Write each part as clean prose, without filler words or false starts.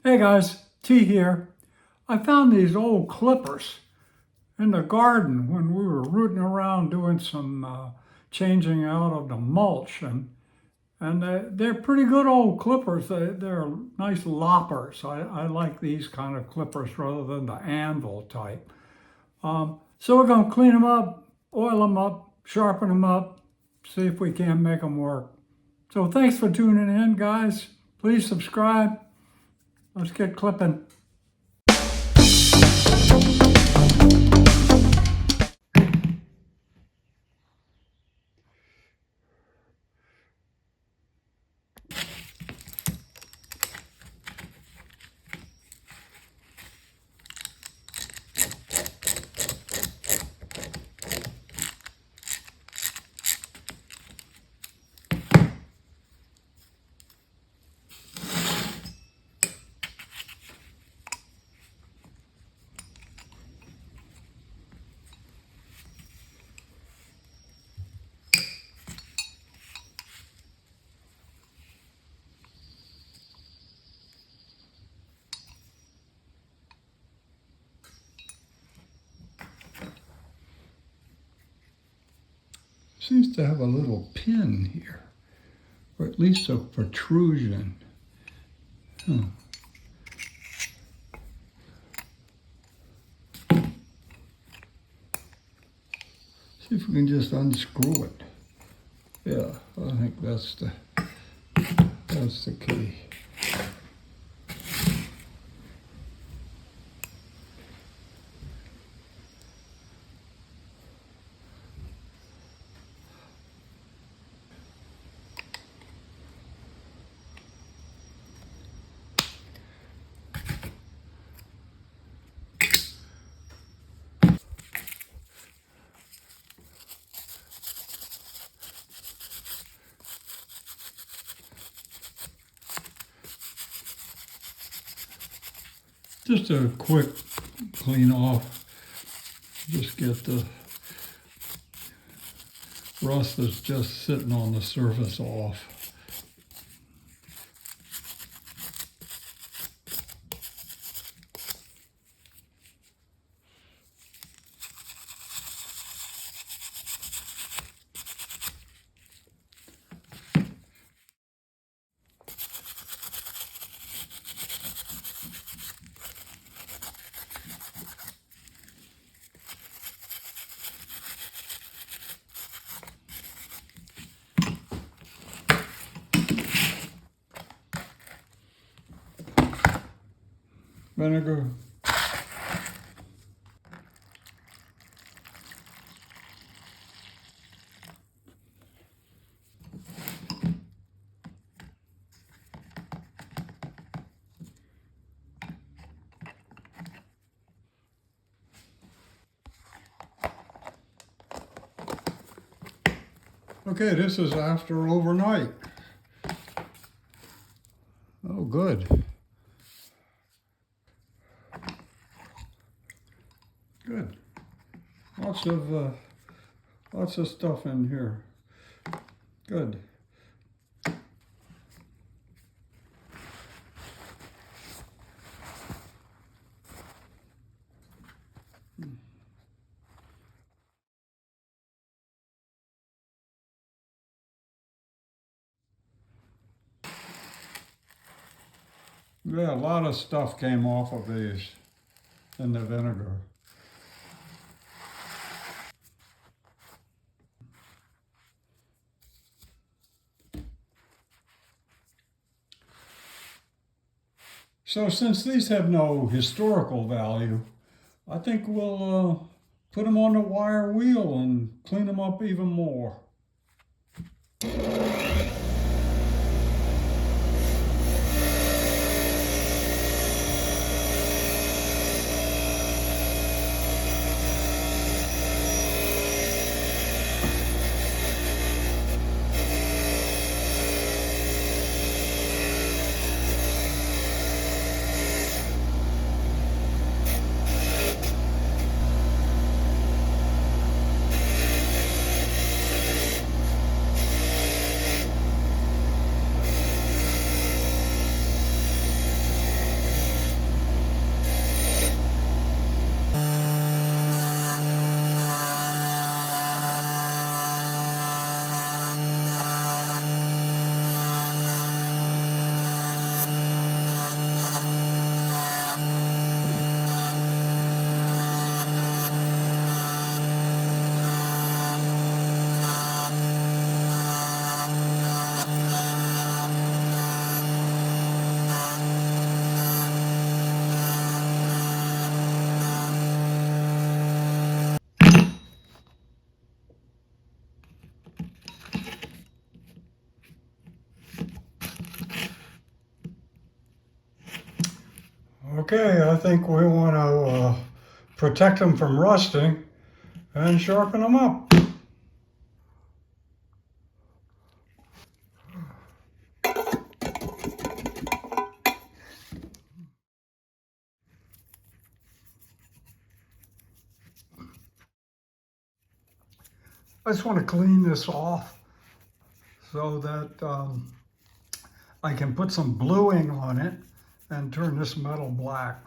Hey guys, T here. I found these old clippers in the garden when we were rooting around doing some changing out of the mulch, and they're pretty good old clippers. They're nice loppers. I like these kind of clippers rather than the anvil type. So we're going to clean them up, oil them up, sharpen them up, see if we can't make them work. So thanks for tuning in, guys. Please subscribe. Let's get clipping. Seems to have a little pin here, or at least a protrusion. See if we can just unscrew it. Yeah, I think that's the key. Just a quick clean off. Just get the rust that's just sitting on the surface off. Vinegar. Okay, this is after overnight. Oh, good. Good. Lots of stuff in here. Good. Yeah, a lot of stuff came off of these in the vinegar. So since these have no historical value, I think we'll put them on the wire wheel and clean them up even more. Okay, I think we want to protect them from rusting and sharpen them up. I just want to clean this off so that I can put some bluing on it and turn this metal black.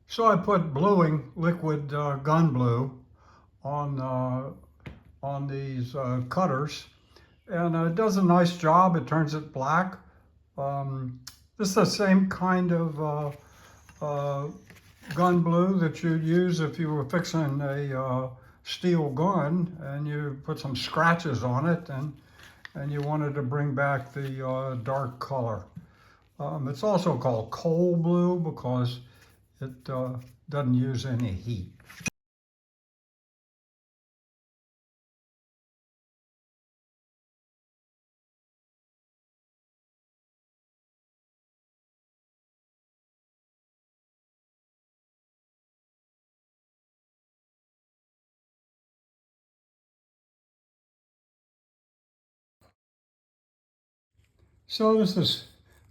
So I put bluing, liquid gun blue, on these cutters, and it does a nice job. It turns it black. This is the same kind of gun blue that you'd use if you were fixing a steel gun and you put some scratches on it and you wanted to bring back the dark color. It's also called coal blue because it doesn't use any heat. So this is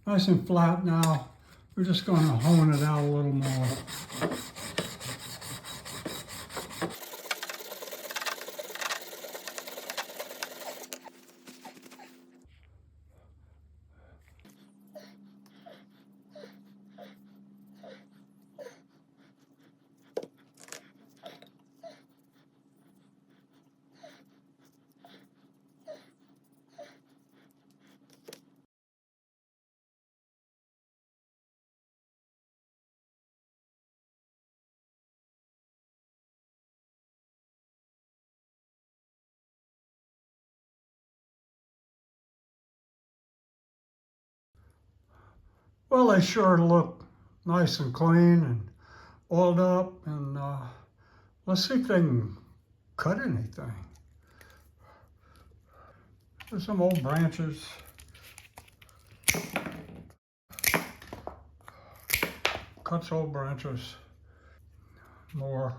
nice and flat now. We're just going to hone it out a little more. Well, they sure look nice and clean and oiled up, and let's see if they can cut anything. There's some old branches. Cuts old branches. More.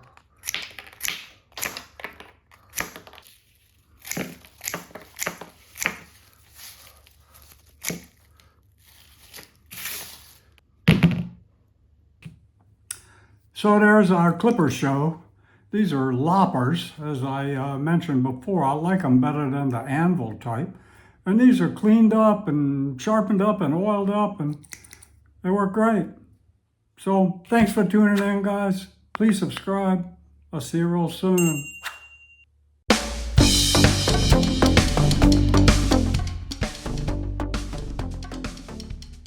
So there's our clipper show. These are loppers, as I mentioned before. I like them better than the anvil type. And these are cleaned up and sharpened up and oiled up, and they work great. So thanks for tuning in, guys. Please subscribe. I'll see you real soon.